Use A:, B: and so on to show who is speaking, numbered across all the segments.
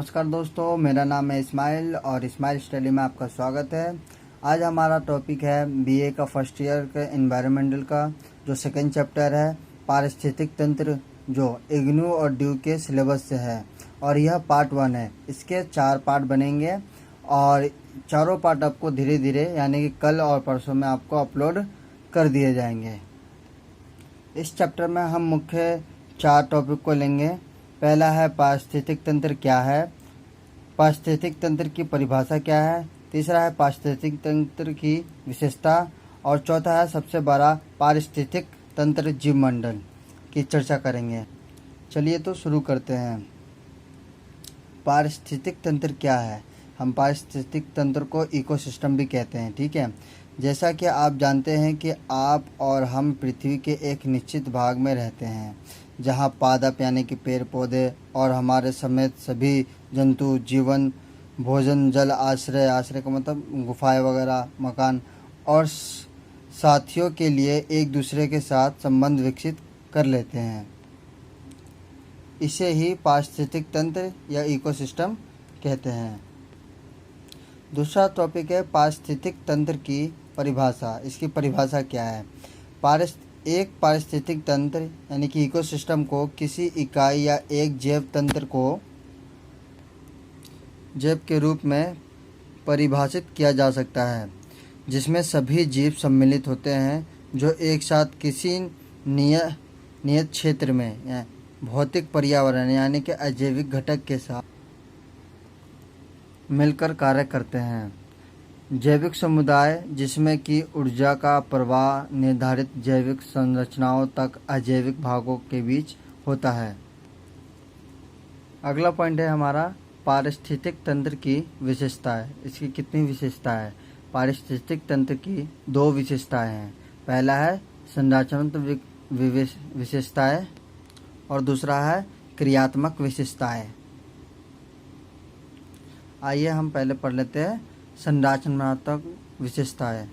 A: नमस्कार दोस्तों, मेरा नाम है इस्माइल और इस्माइल स्टडी में आपका स्वागत है। आज हमारा टॉपिक है बीए का फर्स्ट ईयर का एनवायरमेंटल का जो सेकंड चैप्टर है पारिस्थितिक तंत्र, जो इग्नू और ड्यू के सिलेबस से है और यह पार्ट 1 है। इसके 4 पार्ट बनेंगे और चारों पार्ट आपको धीरे धीरे यानी कि कल और परसों में आपको अपलोड कर दिए जाएंगे। इस चैप्टर में हम मुख्य 4 टॉपिक को लेंगे। पहला है पारिस्थितिक तंत्र क्या है, पारिस्थितिक तंत्र की परिभाषा क्या है, तीसरा है पारिस्थितिक तंत्र की विशेषता और चौथा है सबसे बड़ा पारिस्थितिक तंत्र जीवमंडल की चर्चा करेंगे। चलिए तो शुरू करते हैं। पारिस्थितिक तंत्र क्या है? हम पारिस्थितिक तंत्र को इकोसिस्टम भी कहते हैं, ठीक है। जैसा कि आप जानते हैं कि आप और हम पृथ्वी के एक निश्चित भाग में रहते हैं जहां पादप यानी कि पेड़ पौधे और हमारे समेत सभी जंतु जीवन, भोजन, जल, आश्रय का मतलब गुफाएं वगैरह, मकान और साथियों के लिए एक दूसरे के साथ संबंध विकसित कर लेते हैं। इसे ही पारिस्थितिक तंत्र या इकोसिस्टम कहते हैं। दूसरा टॉपिक है पारिस्थितिक तंत्र की परिभाषा। इसकी परिभाषा क्या है? एक पारिस्थितिक तंत्र यानी कि इकोसिस्टम को किसी इकाई या एक जैव तंत्र को जैव के रूप में परिभाषित किया जा सकता है जिसमें सभी जीव सम्मिलित होते हैं जो एक साथ किसी नियत क्षेत्र में भौतिक पर्यावरण यानी कि अजैविक घटक के साथ मिलकर कार्य करते हैं। जैविक समुदाय जिसमें कि ऊर्जा का प्रवाह निर्धारित जैविक संरचनाओं तक अजैविक भागों के बीच होता है। अगला पॉइंट है हमारा पारिस्थितिक तंत्र की विशेषताएं। इसकी कितनी विशेषताएं है? पारिस्थितिक तंत्र की 2 विशेषताएं हैं। पहला है संरचनात्मक विशेषताएं और दूसरा है क्रियात्मक विशेषताएं। आइए हम पहले पढ़ लेते हैं संरचनात्मक विशेषताएं।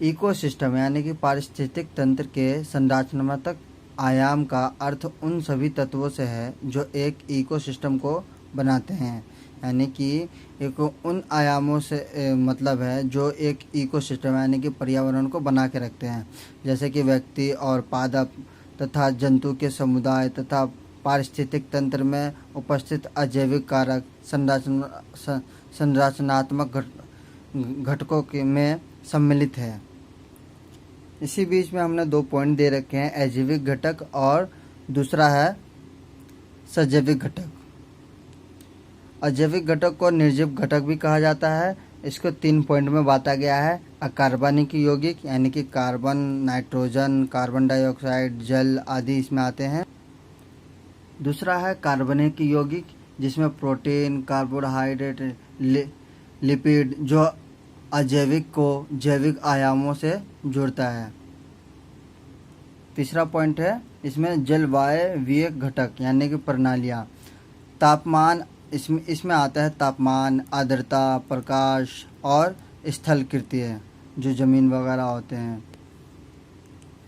A: इकोसिस्टम यानी कि पारिस्थितिक तंत्र के संरचनात्मक आयाम का अर्थ उन सभी तत्वों से है जो एक इकोसिस्टम को बनाते हैं। यानी कि एक उन आयामों से मतलब है जो एक इकोसिस्टम यानी कि पर्यावरण को बना के रखते हैं, जैसे कि व्यक्ति और पादप तथा जंतु के समुदाय तथा पारिस्थितिक तंत्र में उपस्थित अजैविक कारक संरचनात्मक घटकों में सम्मिलित है। इसी बीच में हमने 2 पॉइंट दे रखे हैं, अजैविक घटक और दूसरा है सजैविक घटक। अजैविक घटक को निर्जीव घटक भी कहा जाता है। इसको 3 पॉइंट में बांटा गया है। अकार्बनिक यौगिक यानी कि कार्बन, नाइट्रोजन, कार्बन डाइऑक्साइड, जल आदि इसमें आते हैं। दूसरा है कार्बनिक यौगिक जिसमें प्रोटीन, कार्बोहाइड्रेट, लिपिड जो अजैविक को जैविक आयामों से जुड़ता है। तीसरा पॉइंट है इसमें जलवायवीय घटक यानी कि प्रणालियाँ। तापमान इसमें आता है तापमान, आर्द्रता, प्रकाश और स्थलकृतीय जो जमीन वगैरह होते हैं।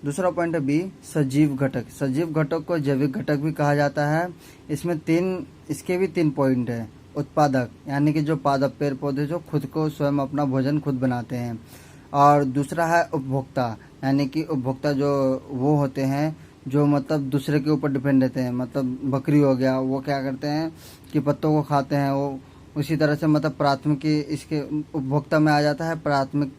A: दूसरा पॉइंट है बी सजीव घटक। सजीव घटक को जैविक घटक भी कहा जाता है। इसके भी 3 पॉइंट है। उत्पादक यानी कि जो पादप, पेड़ पौधे जो खुद को स्वयं अपना भोजन खुद बनाते हैं। और दूसरा है उपभोक्ता यानी कि उपभोक्ता जो वो होते हैं जो मतलब दूसरे के ऊपर डिपेंड रहते हैं। मतलब बकरी हो गया, वो क्या करते हैं कि पत्तों को खाते हैं। वो उसी तरह से मतलब प्राथमिक इसके उपभोक्ता में आ जाता है प्राथमिक,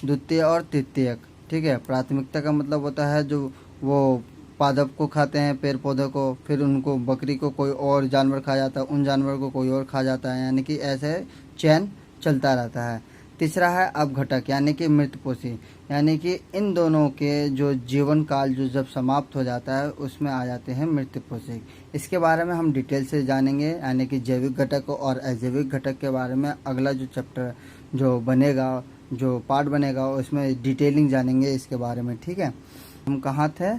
A: द्वितीय और तृतीयक, ठीक है। प्राथमिकता का मतलब होता है जो वो पादप को खाते हैं, पेड़ पौधों को, फिर उनको बकरी को कोई और जानवर खा जाता है, उन जानवर को कोई और खा जाता है, यानी कि ऐसे चैन चलता रहता है। तीसरा है अपघटक यानी कि मृतपोषी, यानी कि इन दोनों के जो जीवन काल जो जब समाप्त हो जाता है उसमें आ जाते हैं मृतपोषी। इसके बारे में हम डिटेल से जानेंगे, यानी कि जैविक घटक और अजैविक घटक के बारे में अगला जो चैप्टर जो बनेगा, जो पार्ट बनेगा उसमें डिटेलिंग जानेंगे इसके बारे में, ठीक है। हम कहाँ थे?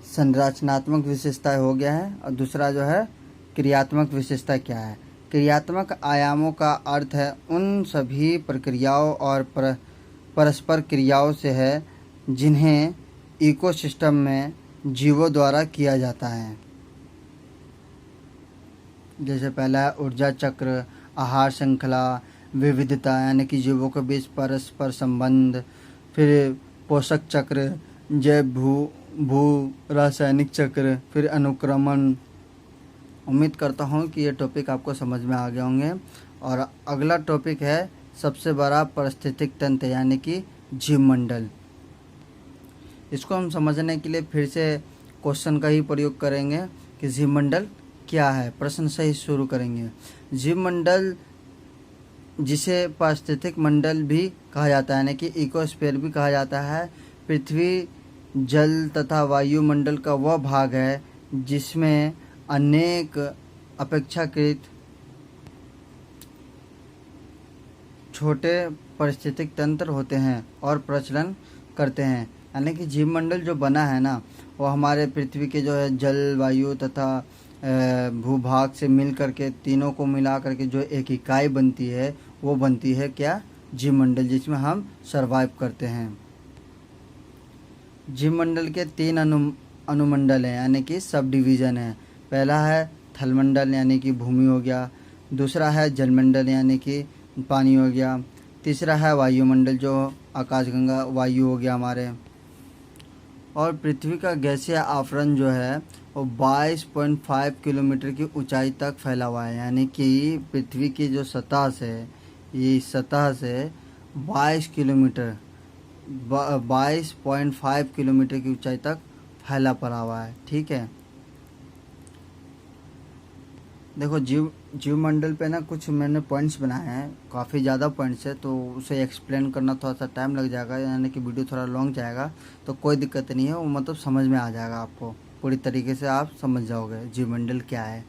A: संरचनात्मक विशेषता हो गया है और दूसरा जो है क्रियात्मक विशेषता क्या है? क्रियात्मक आयामों का अर्थ है उन सभी प्रक्रियाओं और परस्पर क्रियाओं से है जिन्हें इकोसिस्टम में जीवों द्वारा किया जाता है। जैसे पहला है ऊर्जा चक्र, आहार श्रृंखला, विविधता यानी कि जीवों के बीच परस्पर संबंध, फिर पोषक चक्र, जैव भू भू रासायनिक चक्र, फिर अनुक्रमण। उम्मीद करता हूँ कि ये टॉपिक आपको समझ में आ गए होंगे। और अगला टॉपिक है सबसे बड़ा पारिस्थितिक तंत्र यानी कि जीवमंडल। इसको हम समझने के लिए फिर से क्वेश्चन का ही प्रयोग करेंगे कि जीवमंडल क्या है। प्रश्न से ही शुरू करेंगे। जीवमंडल, जिसे पारिस्थितिक मंडल भी कहा जाता है यानी कि इकोस्फीयर भी कहा जाता है, पृथ्वी, जल तथा वायुमंडल का वह भाग है जिसमें अनेक अपेक्षाकृत छोटे पारिस्थितिक तंत्र होते हैं और प्रचलन करते हैं। यानी कि जीवमंडल जो बना है ना, वो हमारे पृथ्वी के जो है जल, वायु तथा भूभाग से मिल करके, तीनों को मिला करके जो एक इकाई बनती है, वो बनती है क्या? जीवमंडल, जिसमें हम सरवाइव करते हैं। जीवमंडल के 3 अनुमंडल हैं यानी कि सब डिवीज़न है। पहला है थलमंडल यानी कि भूमि हो गया, दूसरा है जलमंडल यानी कि पानी हो गया, तीसरा है वायुमंडल जो आकाशगंगा वायु हो गया हमारे। और पृथ्वी का गैसीय आवरण जो है वो 22.5 किलोमीटर की ऊंचाई तक फैला हुआ है। यानी कि पृथ्वी की जो सतह से, ये सतह से 22.5 किलोमीटर की ऊंचाई तक फैला पड़ा हुआ है। ठीक है, देखो जीवमंडल पे ना कुछ मैंने पॉइंट्स बनाए हैं, काफ़ी ज़्यादा पॉइंट्स है, तो उसे एक्सप्लेन करना थोड़ा सा टाइम लग जाएगा, यानी कि वीडियो थोड़ा लॉन्ग जाएगा, तो कोई दिक्कत नहीं है, वो मतलब समझ में आ जाएगा, आपको पूरी तरीके से आप समझ जाओगे जीवमंडल क्या है।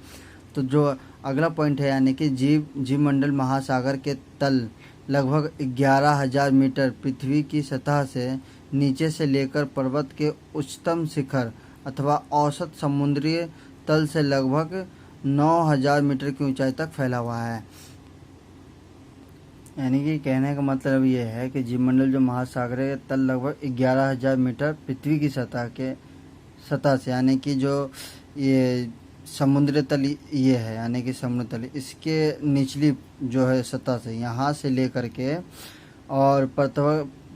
A: तो जो अगला पॉइंट है यानी कि जीवमंडल महासागर के तल लगभग 11,000 मीटर, पृथ्वी की सतह से नीचे से लेकर पर्वत के उच्चतम शिखर अथवा औसत समुद्री तल से लगभग 9,000 मीटर की ऊंचाई तक फैला हुआ है। यानी कि कहने का मतलब ये है कि जीवमंडल जो महासागर के तल लगभग 11,000 मीटर पृथ्वी की सतह से, यानी कि जो ये समुद्र तल ये है, यानी कि समुद्र तल, इसके निचली जो है सतह से, यहाँ से लेकर के और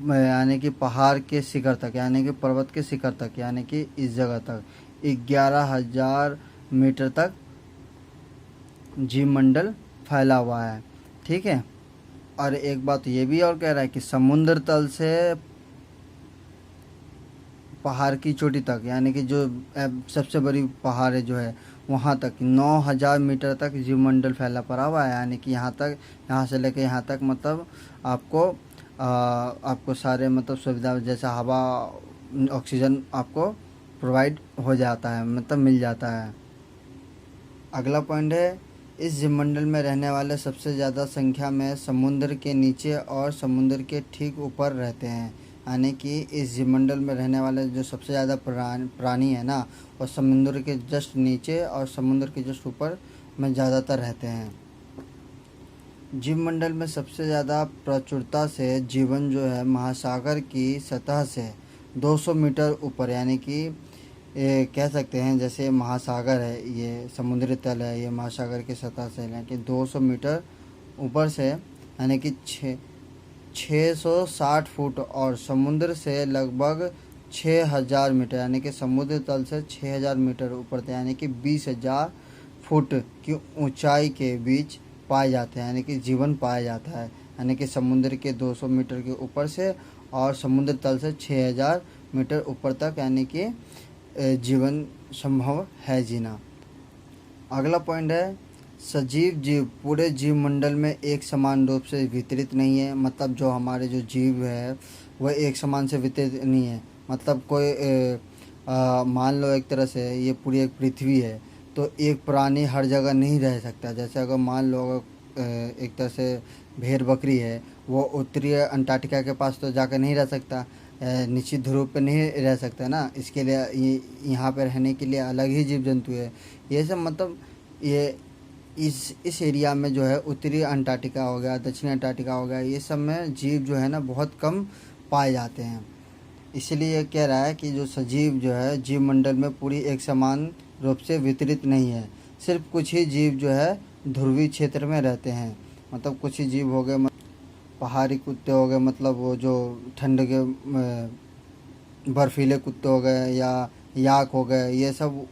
A: यानी कि पहाड़ के शिखर तक, यानी कि पर्वत के शिखर तक, यानी कि इस जगह तक 11,000 मीटर तक जीवमंडल फैला हुआ है। ठीक है, और एक बात ये भी और कह रहा है कि समुद्र तल से पहाड़ की चोटी तक, यानी कि जो सबसे बड़ी पहाड़ है जो है वहाँ तक 9,000 मीटर तक जीवमंडल फैला पड़ा हुआ है। यानी कि यहाँ से लेकर यहाँ तक मतलब आपको सारे मतलब सुविधा जैसा हवा, ऑक्सीजन आपको प्रोवाइड हो जाता है, मतलब मिल जाता है। अगला पॉइंट है, इस जीवमंडल में रहने वाले सबसे ज़्यादा संख्या में समुद्र के नीचे और समुद्र के ठीक ऊपर रहते हैं। यानी कि इस जीवमंडल में रहने वाले जो सबसे ज़्यादा प्राणी है ना, वो समुद्र के जस्ट नीचे और समुद्र के जस्ट ऊपर में ज़्यादातर रहते हैं। जीवमंडल में सबसे ज़्यादा प्रचुरता से जीवन जो है महासागर की सतह से 200 मीटर ऊपर, यानी कि ये कह सकते हैं जैसे महासागर है, ये समुद्री तल है, ये महासागर की सतह से यानी कि 200 मीटर ऊपर से, यानी कि 660 फुट, और समुद्र से लगभग 6,000 मीटर, यानी कि समुद्र तल से 6,000 मीटर ऊपर थे, यानी कि 20,000 फुट की ऊंचाई के बीच पाए जाते हैं, यानी कि जीवन पाया जाता है। यानी कि समुद्र के 200 मीटर के ऊपर से और समुद्र तल से 6,000 मीटर ऊपर तक, यानी कि जीवन संभव है जीना। अगला पॉइंट है, सजीव जीव पूरे जीवमंडल में एक समान रूप से वितरित नहीं है। मतलब जो हमारे जो जीव है वह एक समान से वितरित नहीं है। मतलब कोई मान लो एक तरह से ये पूरी एक पृथ्वी है, तो एक प्राणी हर जगह नहीं रह सकता। जैसे अगर मान लो एक तरह से भेड़ बकरी है, वो उत्तरी अंटार्कटिका के पास तो जाकर नहीं रह सकता, निश्चित ध्रुव पे नहीं रह सकता ना, इसके लिए यहाँ पे रहने के लिए अलग ही जीव जंतु है। ये सब मतलब ये इस एरिया में जो है उत्तरी अंटार्कटिका हो गया, दक्षिणी अंटार्कटिका हो गया, ये सब में जीव जो है ना बहुत कम पाए जाते हैं। इसलिए ये कह रहा है कि जो सजीव जो है जीवमंडल में पूरी एक समान रूप से वितरित नहीं है। सिर्फ कुछ ही जीव जो है ध्रुवीय क्षेत्र में रहते हैं। मतलब कुछ ही जीव हो गए, पहाड़ी कुत्ते हो गए, मतलब वो जो ठंड के बर्फीले कुत्ते हो गए, या याक हो गए, ये सब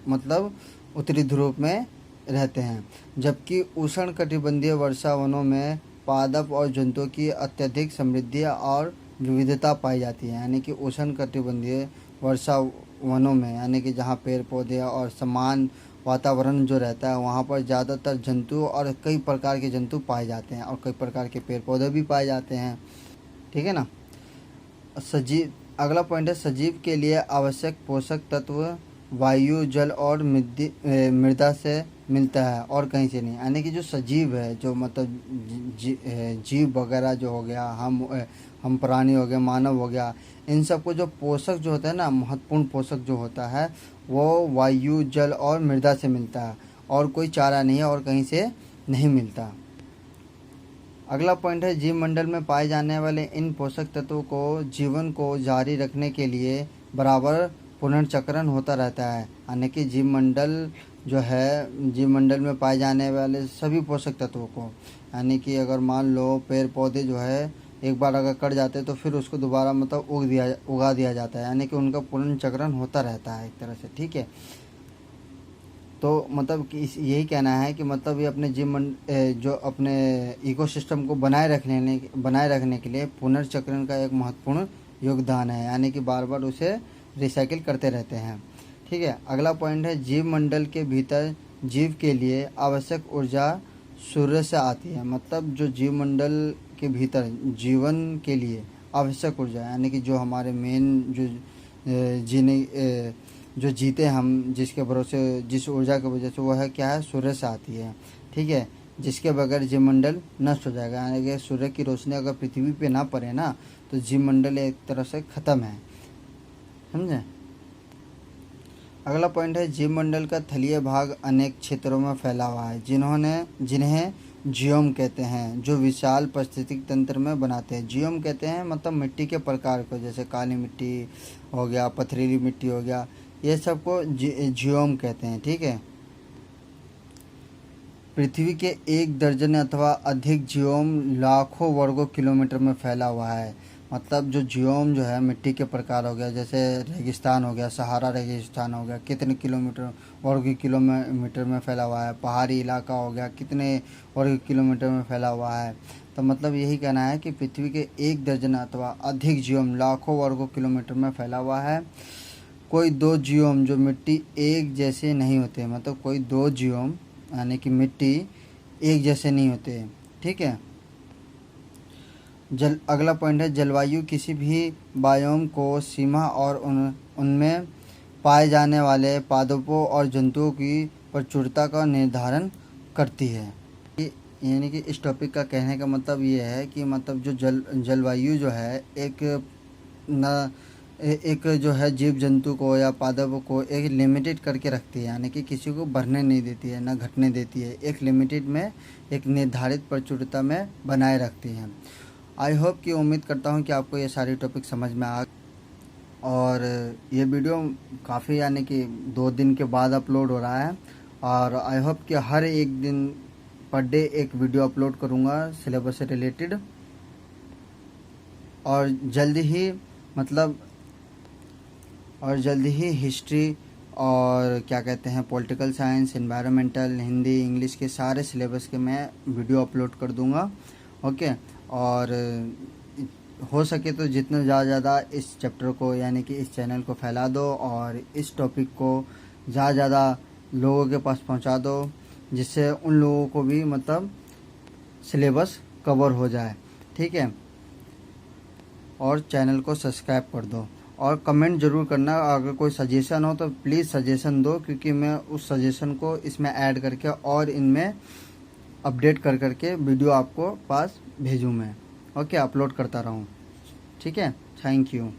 A: मतलब उत्तरी ध्रुव में रहते हैं। जबकि उष्णकटिबंधीय वर्षा वनों में पादप और जंतुओं की अत्यधिक समृद्धि और विविधता पाई जाती है। यानी कि उष्णकटिबंधीय वर्षा वनों में, यानी कि जहाँ पेड़ पौधे और समान वातावरण जो रहता है, वहाँ पर ज़्यादातर जंतु और कई प्रकार के जंतु पाए जाते हैं और कई प्रकार के पेड़ पौधे भी पाए जाते हैं। ठीक है ना। सजीव, अगला पॉइंट है सजीव के लिए आवश्यक पोषक तत्व वायु, जल और मृदा से मिलता है और कहीं से नहीं। यानी कि जो सजीव है, जो मतलब जीव वगैरह जो हो गया, हम प्राणी हो गए, मानव हो गया, इन सबको जो पोषक जो होता है ना, महत्वपूर्ण पोषक जो होता है, वो वायु, जल और मृदा से मिलता है और कोई चारा नहीं है और कहीं से नहीं मिलता। अगला पॉइंट है जीव मंडल में पाए जाने वाले इन पोषक तत्वों को जीवन को जारी रखने के लिए बराबर पुनर्चक्रण होता रहता है। यानी कि जीव मंडल जो है, जीव मंडल में पाए जाने वाले सभी पोषक तत्वों को, यानी कि अगर मान लो पेड़ पौधे जो है एक बार अगर कट जाते हैं तो फिर उसको दोबारा मतलब उगा दिया जाता है। यानी कि उनका पुनर्चक्रण होता रहता है एक तरह से। ठीक है। तो मतलब कि यही कहना है कि मतलब ये अपने जो अपने इकोसिस्टम को बनाए रखने के लिए पुनर्चक्रण का एक महत्वपूर्ण योगदान है। यानी कि बार बार उसे रिसाइकिल करते रहते हैं। ठीक है। अगला पॉइंट है जीव मंडल के भीतर जीव के लिए आवश्यक ऊर्जा सूर्य से आती है। मतलब जो जीव मंडल के भीतर जीवन के लिए आवश्यक ऊर्जा, यानी कि जो हमारे मेन जो जो जीते हम, जिसके भरोसे, जिस ऊर्जा की वजह से, वो है क्या है, सूर्य से आती है। ठीक है। जिसके बगैर जीवमंडल नष्ट हो जाएगा। यानी कि सूर्य की रोशनी अगर पृथ्वी पे ना पड़े ना तो जीवमंडल एक तरह से ख़त्म है। समझे। अगला पॉइंट है जीवमंडल का तलीय भाग अनेक क्षेत्रों में फैला हुआ है जिन्हें जियोम कहते हैं, जो विशाल पारिस्थितिक तंत्र में बनाते हैं। जियोम कहते हैं मतलब मिट्टी के प्रकार को, जैसे काली मिट्टी हो गया, पथरीली मिट्टी हो गया, ये सबको जियोम कहते हैं। ठीक है। पृथ्वी के 1 दर्जन अथवा अधिक जियोम लाखों वर्गो किलोमीटर में फैला हुआ है। मतलब जो जियोम जो है मिट्टी के प्रकार हो गया, जैसे रेगिस्तान हो गया, सहारा रेगिस्तान हो गया, कितने किलोमीटर वर्ग किलोमीटर में फैला हुआ है। पहाड़ी इलाका हो गया, कितने वर्ग किलोमीटर में फैला हुआ है। तो मतलब यही कहना है कि पृथ्वी के 1 दर्जन अथवा अधिक जियोम लाखों वर्गो किलोमीटर में फैला हुआ है। कोई 2 जियोम जो मिट्टी एक जैसे नहीं होते, मतलब कोई 2 जियोम यानी कि मिट्टी एक जैसे नहीं होते। ठीक है। अगला पॉइंट है जलवायु किसी भी बायोम को सीमा और उनमें पाए जाने वाले पादपों और जंतुओं की प्रचुरता का निर्धारण करती है। यानी कि इस टॉपिक का कहने का मतलब ये है कि मतलब जो जलवायु जो है एक जो है जीव जंतु को या पादपों को एक लिमिटेड करके रखती है। यानी कि किसी को बढ़ने नहीं देती है, ना घटने देती है। एक लिमिटेड में, एक निर्धारित प्रचुरता में बनाए रखती है। आई होप कि उम्मीद करता हूँ कि आपको ये सारी टॉपिक समझ में आ, और ये वीडियो काफ़ी यानी कि 2 दिन के बाद अपलोड हो रहा है। और आई होप कि हर एक दिन पर डे एक वीडियो अपलोड करूँगा सिलेबस से रिलेटेड। और जल्दी ही हिस्ट्री और क्या कहते हैं political science, environmental, Hindi, English के सारे सिलेबस के मैं वीडियो अपलोड कर दूंगा। ओके। और हो सके तो जितना ज़्यादा इस चैप्टर को यानी कि इस चैनल को फैला दो और इस टॉपिक को ज़्यादा लोगों के पास पहुंचा दो, जिससे उन लोगों को भी मतलब सिलेबस कवर हो जाए। ठीक है। और चैनल को सब्सक्राइब कर दो और कमेंट ज़रूर करना। अगर कोई सजेशन हो तो प्लीज़ सजेशन दो, क्योंकि मैं उस सजेशन को इसमें ऐड करके और इनमें अपडेट करके वीडियो आपको पास भेजूँ मैं। ओके, अपलोड करता रहूँ। ठीक है। Thank you.